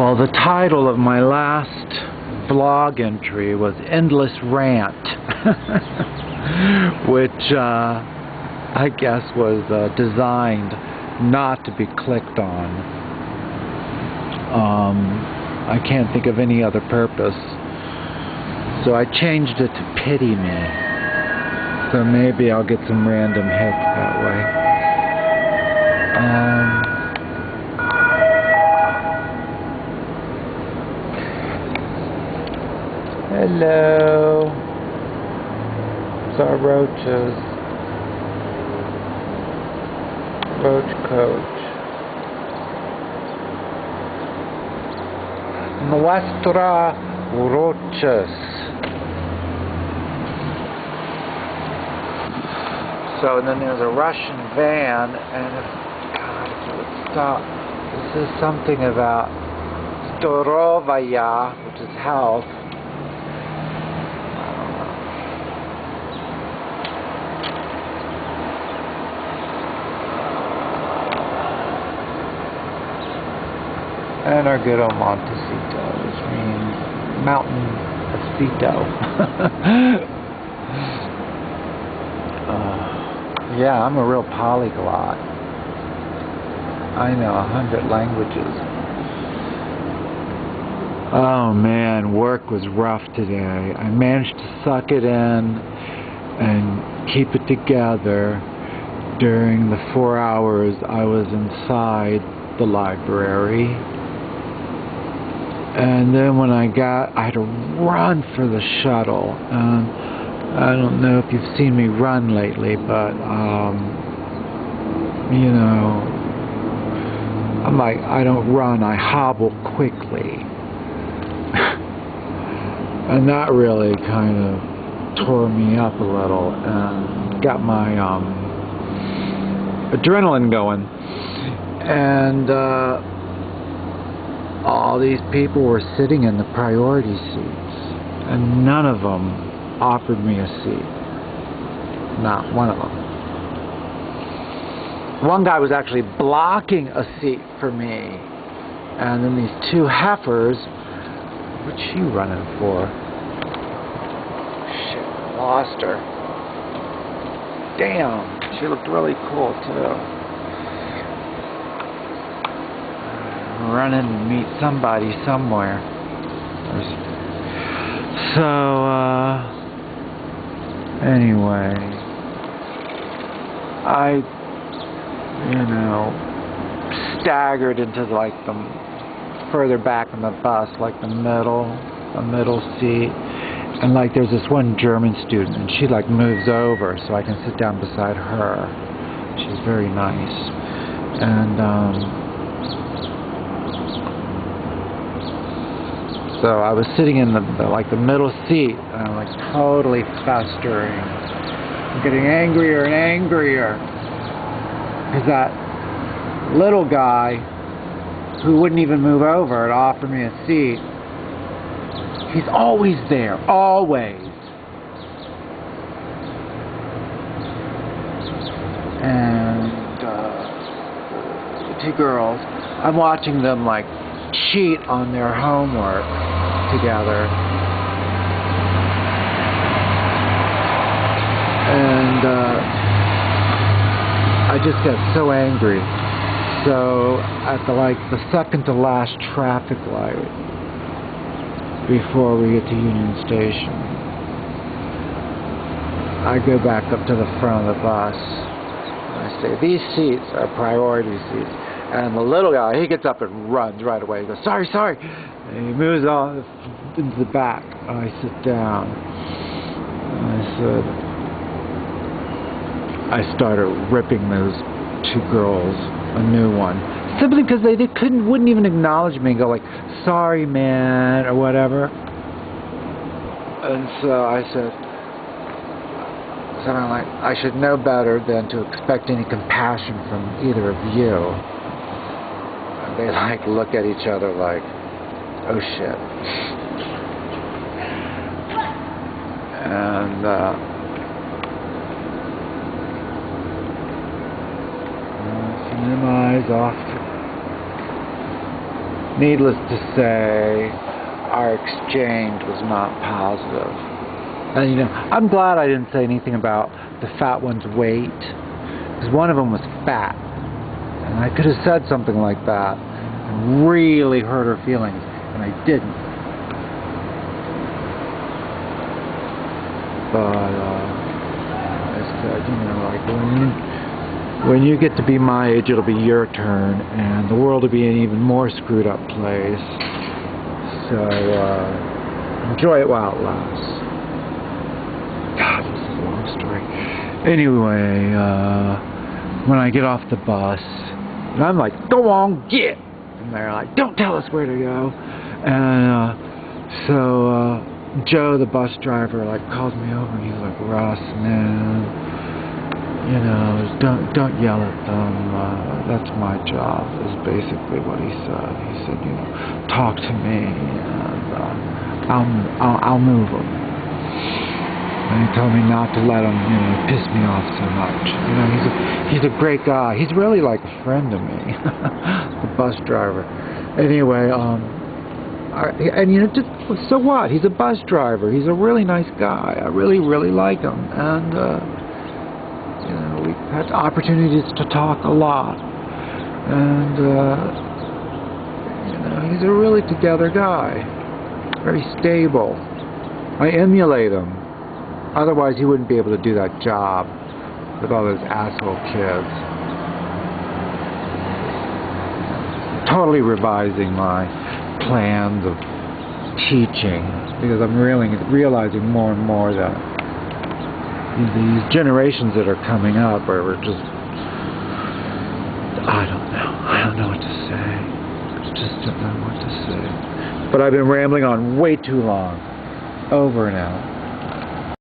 Well, the title of my last blog entry was Endless Rant, which I guess was designed not to be clicked on. I can't think of any other purpose. So I changed it to Pity Me. So maybe I'll get some random hits that way. Hello. It's our roaches. Roach coach. Nuestra roaches. So then there's a Russian van, and God, if it would stop. This is something about Zdorovaya, which is health. And our good old Montecito, which means mountain of Cito. Yeah, I'm a real polyglot. I know 100 languages. Oh man, work was rough today. I managed to suck it in and keep it together during the 4 hours I was inside the library. And then when I had to run for the shuttle. I don't know if you've seen me run lately, but, you know, I don't run, I hobble quickly. And that really kind of tore me up a little and got my adrenaline going. And all these people were sitting in the priority seats, and none of them offered me a seat. Not one of them. One guy was actually blocking a seat for me. And then these two heifers, what's she running for? Shit, lost her. Damn, she looked really cool too. Running to meet somebody somewhere. So, anyway, I, you know, staggered into like the further back in the bus, like the middle seat, and like there's this one German student, and she like moves over so I can sit down beside her. She's very nice, and so I was sitting in the middle seat, and I'm like totally festering. I'm getting angrier and angrier. Because that little guy who wouldn't even move over and offer me a seat, he's always there, always. And the two girls, I'm watching them like cheat on their homework together, and I just get so angry. So at the second to last traffic light before we get to Union Station, I go back up to the front of the bus and I say, these seats are priority seats. And the little guy, he gets up and runs right away. He goes, sorry, sorry. And he moves on into the back. I sit down. And I started ripping those two girls a new one. Simply because they wouldn't even acknowledge me and go like, sorry, man, or whatever. And so I said, something like, I should know better than to expect any compassion from either of you. They like look at each other like, oh shit. And minimize off needless to say, our exchange was not positive. And, you know, I'm glad I didn't say anything about the fat one's weight, because one of them was fat. And I could have said something like that and really hurt her feelings, and I didn't. But, I said, you know, like, when you get to be my age, it'll be your turn, and the world will be an even more screwed up place. So, enjoy it while it lasts. God, this is a long story. Anyway, when I get off the bus, and I'm like, go on, get! And they're like, don't tell us where to go. And, so, Joe, the bus driver, like, calls me over, and he's like, Russ, man, you know, don't yell at them. That's my job, is basically what he said. He said, you know, talk to me, and I'll move them. And he told me not to let him, you know, piss me off so much. You know, he's a great guy. He's really like a friend to me, the bus driver. Anyway, and you know, just, so what? He's a bus driver. He's a really nice guy. I really, really like him. And you know, we've had opportunities to talk a lot. And you know, he's a really together guy. Very stable. I emulate him. Otherwise, he wouldn't be able to do that job with all those asshole kids. Totally revising my plans of teaching, because I'm realizing more and more that these generations that are coming up are just, I don't know what to say. I just don't know what to say. But I've been rambling on way too long. Over and out.